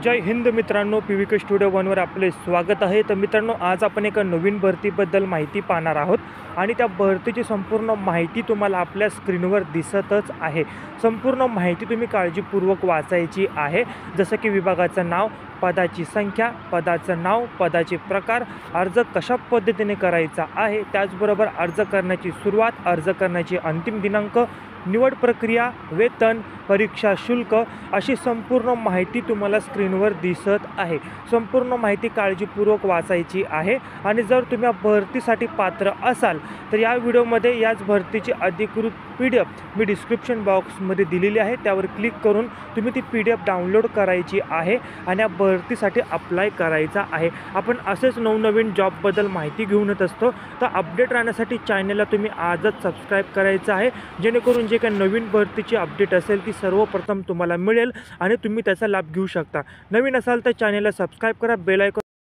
जय हिंद मित्रांनो, PVK studio 1वर आपले स्वागत आहे। तर मित्रांनो, आज आपण एका नवीन भरतीबद्दल माहिती पाहणार आहोत आणि त्या भरतीची संपूर्ण माहिती तुम्हाला आपल्या स्क्रीनवर दिसतच आहे। संपूर्ण माहिती तुम्ही काळजीपूर्वक वाचायची आहे, जसं की विभागाचं नाव, पदाची संख्या, पदाचं नाव, पदाचे प्रकार, अर्ज कशा पद्धतीने करायचा आहे, त्याचबरोबर अर्ज करण्याची सुरुवात, अर्ज करण्याची अंतिम दिनांक, निवड प्रक्रिया, वेतन, परीक्षा शुल्क अशी संपूर्ण माहिती तुम्हाला स्क्रीनवर दिसत आहे। संपूर्ण माहिती काळजीपूर्वक वाचायची आहे आणि जर तुम्ही भरतीसाठी पात्र असाल तर या व्हिडिओमध्ये याच भरतीची अधिकृत PDF मी डिस्क्रिप्शन बॉक्समध्ये दिलेली आहे, त्यावर क्लिक करून तुम्ही ती PDF डाउनलोड करायची आहे आणि या भरतीसाठी अप्लाय करायचा आहे। आपण असेच नवनवीन जॉबबद्दल माहिती घेऊन येत असतो, तर अपडेट राहण्यासाठी चॅनलला तुम्ही आजच सबस्क्राईब करायचं आहे, जेणेकरून जे काही नवीन भरतीची अपडेट असेल ती सर्वप्रथम तुम्हाला मिळेल आणि तुम्ही त्याचा लाभ घेऊ शकता। नवीन असाल तर चॅनलला सबस्क्राईब करा, बेल आयकॉन